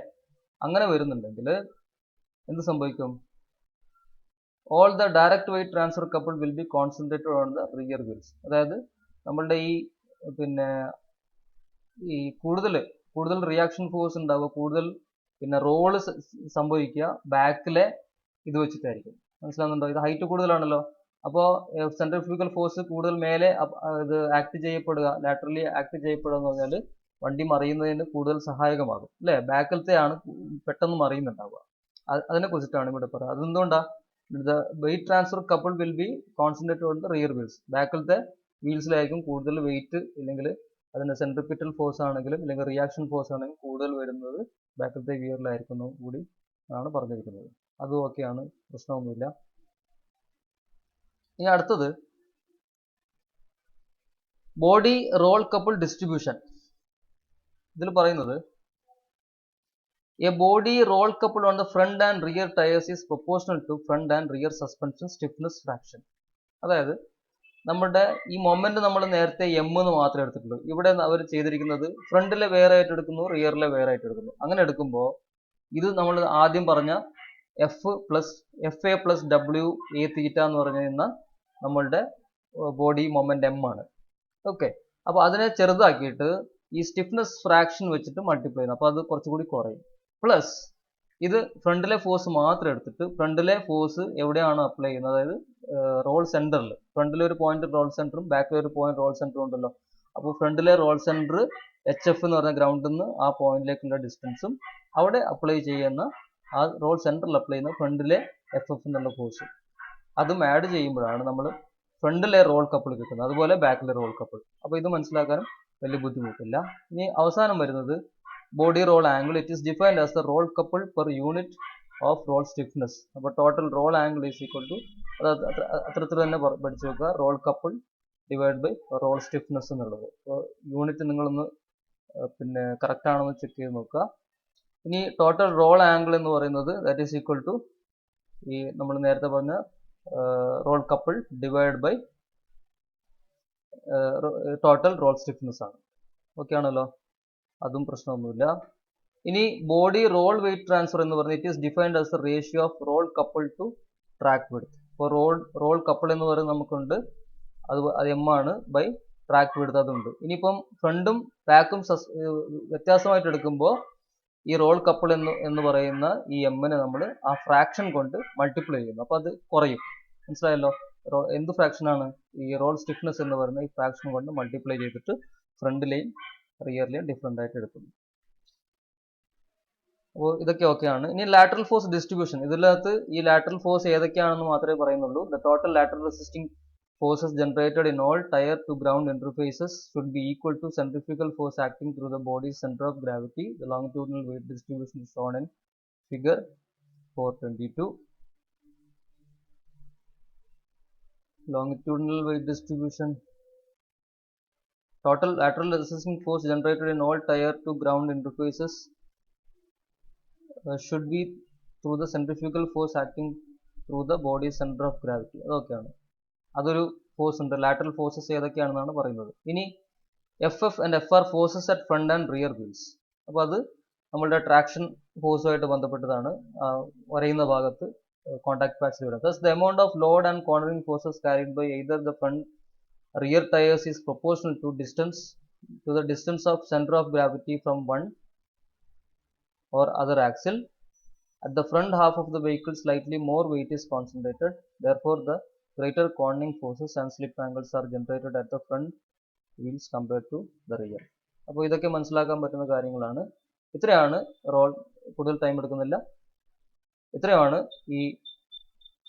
അങ്ങനെ വരുന്നുണ്ടെങ്കിൽ എന്ത് സംഭവിക്കും? All the direct weight transfer couple will be concentrated on the rear wheels. അതായത് നമ്മളുടെ ഈ കൂടുതൽ റിയാക്ഷൻ ഫോഴ്സ് ഉണ്ടാവുക, കൂടുതൽ റോള് സംഭവിക്കുക ബാക്കിലെ ഇത് വെച്ചിട്ടായിരിക്കും. മനസ്സിലാവുന്നുണ്ടോ? ഇത് ഹൈറ്റ് കൂടുതലാണല്ലോ. അപ്പോൾ സെൻട്രിഫ്യൂഗൽ ഫോഴ്സ് കൂടുതൽ മേലെ ഇത് ആക്ട് ചെയ്യപ്പെടുക, ലാറ്ററലി ആക്ട് ചെയ്യപ്പെടുക എന്ന് പറഞ്ഞാൽ വണ്ടി മറിയുന്നതിന് കൂടുതൽ സഹായകമാകും അല്ലേ? ബാക്കിലത്തെയാണ് പെട്ടെന്ന് മറിയുന്നുണ്ടാവുക. അതിനെ കുറിച്ചിട്ടാണ് ഇവിടെ പറയുക. അതെന്തുകൊണ്ടാണ്? The weight transfer couple will be concentrated on the rear wheels. ബാക്കിലത്തെ വീൽസിലായിരിക്കും കൂടുതൽ വെയിറ്റ്, ഇല്ലെങ്കിൽ അതിന്റെ സെൻട്രിപിറ്റൽ ഫോഴ്സ് ആണെങ്കിലും അല്ലെങ്കിൽ റിയാക്ഷൻ ഫോഴ്സ് ആണെങ്കിലും കൂടുതൽ വരുന്നത് ബാക്കിലത്തെ ഗിയറിലായിരിക്കുന്നു കൂടി ആണ് പറഞ്ഞിരിക്കുന്നത്. അതും ഓക്കെയാണ്, പ്രശ്നമൊന്നുമില്ല. ഇനി അടുത്തത് ബോഡി റോൾ കപ്പിൾ ഡിസ്ട്രിബ്യൂഷൻ. ഇതിൽ പറയുന്നത് a body roll couple on the front and rear tyres is proportional to front and rear suspension stiffness fraction. അതായത് നമ്മുടെ ഈ മൊമെന്റ് നമ്മൾ നേരത്തെ എം എന്ന് മാത്രമേ എടുത്തിട്ടുള്ളൂ. ഇവിടെ അവർ ചെയ്തിരിക്കുന്നത് ഫ്രണ്ടിലെ വേറെ ആയിട്ട് എടുക്കുന്നു, റിയറിലെ വേറെ ആയിട്ട് എടുക്കുന്നു. അങ്ങനെ എടുക്കുമ്പോൾ ഇത് നമ്മൾ ആദ്യം പറഞ്ഞ F A plus W A theta എന്ന് പറഞ്ഞിരുന്ന നമ്മളുടെ ബോഡി മൊമെന്റ് എം ആണ്. ഓക്കെ, അപ്പൊ അതിനെ ചെറുതാക്കിയിട്ട് ഈ സ്റ്റിഫ്നെസ് ഫ്രാക്ഷൻ വെച്ചിട്ട് മൾട്ടിപ്ലൈ ചെയ്യുന്നു. അപ്പൊ അത് കുറച്ചുകൂടി കുറയും. പ്ലസ് ഇത് ഫ്രണ്ടിലെ ഫോഴ്സ് മാത്രം എടുത്തിട്ട് ഫ്രണ്ടിലെ ഫോഴ്സ് എവിടെയാണ് അപ്ലൈ ചെയ്യുന്നത്, അതായത് റോൾ സെന്ററിൽ, ഫ്രണ്ടിലെ ഒരു പോയിന്റ് റോൾ സെന്ററും ബാക്കിലെ ഒരു പോയിന്റ് റോൾ സെന്ററും ഉണ്ടല്ലോ. അപ്പോൾ ഫ്രണ്ടിലെ റോൾ സെന്റർ എച്ച് എഫ് എന്ന് പറഞ്ഞ ഗ്രൗണ്ടിൽ നിന്ന് ആ പോയിന്റിലേക്കുള്ള ഡിസ്റ്റൻസും അവിടെ അപ്ലൈ ചെയ്യുന്ന ആ റോൾ സെന്ററിൽ അപ്ലൈ ചെയ്യുന്ന ഫ്രണ്ടിലെ എഫ് എഫ് എന്നുള്ള ഫോഴ്സ് അതും ആഡ് ചെയ്യുമ്പോഴാണ് നമ്മൾ ഫ്രണ്ടിലെ റോൾ കപ്പിൾ കിട്ടുന്നത്, അതുപോലെ ബാക്കിലെ റോൾ കപ്പിൾ. അപ്പോൾ ഇത് മനസ്സിലാക്കാനും വലിയ ബുദ്ധിമുട്ടില്ല. ഇനി അവസാനം വരുന്നത് body roll angle. It is defined as the roll couple per unit of roll stiffness. അപ്പോൾ total roll angle is equal to, അത്തരത്തിൽ തന്നെ പഠിച്ചു വെക്കുക, roll couple divide by roll stiffness എന്നുള്ളത്. അപ്പോൾ യൂണിറ്റ് നിങ്ങളൊന്ന് പിന്നെ കറക്റ്റ് ആണോ എന്ന് ചെക്ക് ചെയ്ത് നോക്കുക. ഇനി ടോട്ടൽ റോൾ ആംഗിൾ എന്ന് പറയുന്നത് ദാറ്റ് ഈസ് ഈക്വൽ ടു ഈ നമ്മൾ നേരത്തെ പറഞ്ഞ roll couple divide by total roll stiffness ആണ്. ഓക്കെ ആണല്ലോ, അതും പ്രശ്നമൊന്നുമില്ല. ഇനി ബോഡി റോൾ വെയിറ്റ് ട്രാൻസ്ഫർ എന്ന് പറഞ്ഞാൽ it is defined as the ratio of roll couple to track width. ഇപ്പോൾ റോൾ കപ്പിൾ എന്ന് പറയുന്നത് നമുക്കുണ്ട്, അത് എം ആണ്, ബൈ ട്രാക്ക് വിഡ്ത്ത് അതുണ്ട്. ഇനിയിപ്പം ഫ്രണ്ടും ബാക്കും വ്യത്യാസമായിട്ട് എടുക്കുമ്പോൾ ഈ റോൾ കപ്പിൾ എന്ന് പറയുന്ന ഈ എമ്മിനെ നമ്മൾ ആ ഫ്രാക്ഷൻ കൊണ്ട് മൾട്ടിപ്ലൈ ചെയ്യുന്നു. അപ്പോൾ അത് കുറയും. മനസ്സിലായല്ലോ? എന്ത് ഫ്രാക്ഷൻ ആണ്? ഈ റോൾ സ്റ്റിഫ്നെസ് എന്ന് പറയുന്ന ഈ ഫ്രാക്ഷൻ കൊണ്ട് മൾട്ടിപ്ലൈ ചെയ്തിട്ട് ഫ്രണ്ടിലെയും റിയറിലെയും ഡിഫറെൻ്റ് ആയിട്ട് എടുക്കുന്നു. അപ്പോൾ ഇതൊക്കെ ഓക്കെയാണ്. ഇനി ലാറ്ററൽ ഫോഴ്സ് ഡിസ്ട്രിബ്യൂഷൻ. ഇതിനകത്ത് ഈ ലാറ്ററൽ ഫോഴ്സ് ഏതൊക്കെയാണെന്ന് മാത്രമേ പറയുന്നുള്ളൂ. The total lateral resisting forces generated in all tire to ground interfaces should be equal to centrifugal force acting through the body's center of gravity. The longitudinal weight distribution is shown in figure 422. Longitudinal weight distribution. Total lateral resisting force generated in all tire to ground interfaces should be through the centrifugal force acting through the body's center of gravity. അതൊക്കെയാണ്. അതൊരു force ഉണ്ട്. Lateral forces ഏതൊക്കെയാണെന്നാണ് പറയുന്നത്. ഇനി F F and F R forces at front and rear wheels. അപ്പോൾ അത് നമ്മളുടെ traction ഫോഴ്സുമായിട്ട് ബന്ധപ്പെട്ടതാണ്. വരയുന്ന ഭാഗത്ത് കോൺടാക്ട് പാച്ചിൽ വരും. Thus the amount of load and cornering forces carried by either the front rear tires is proportional to the distance of center of gravity from one or other axle. At the front half of the vehicle slightly more weight is concentrated. Therefore the greater cornering forces and slip angles are generated at the front wheels compared to the rear. അപ്പോൾ ഇതൊക്കെ മനസ്സിലാക്കാൻ പറ്റുന്ന കാര്യങ്ങളാണ്. ഇത്രയാണ് role. കൂടുതൽ time എടുക്കുന്നില്ല. ഇത്രയാണ് ഈ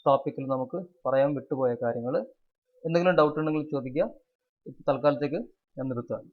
ടോപ്പിക്കിൽ നമുക്ക് പറയാൻ വിട്ടുപോയ കാര്യങ്ങൾ. എന്തെങ്കിലും ഡൗട്ട് ഉണ്ടെങ്കിൽ ചോദിക്കുക. തൽക്കാലത്തേക്ക് ഞാൻ നിർത്തുകയാണ്.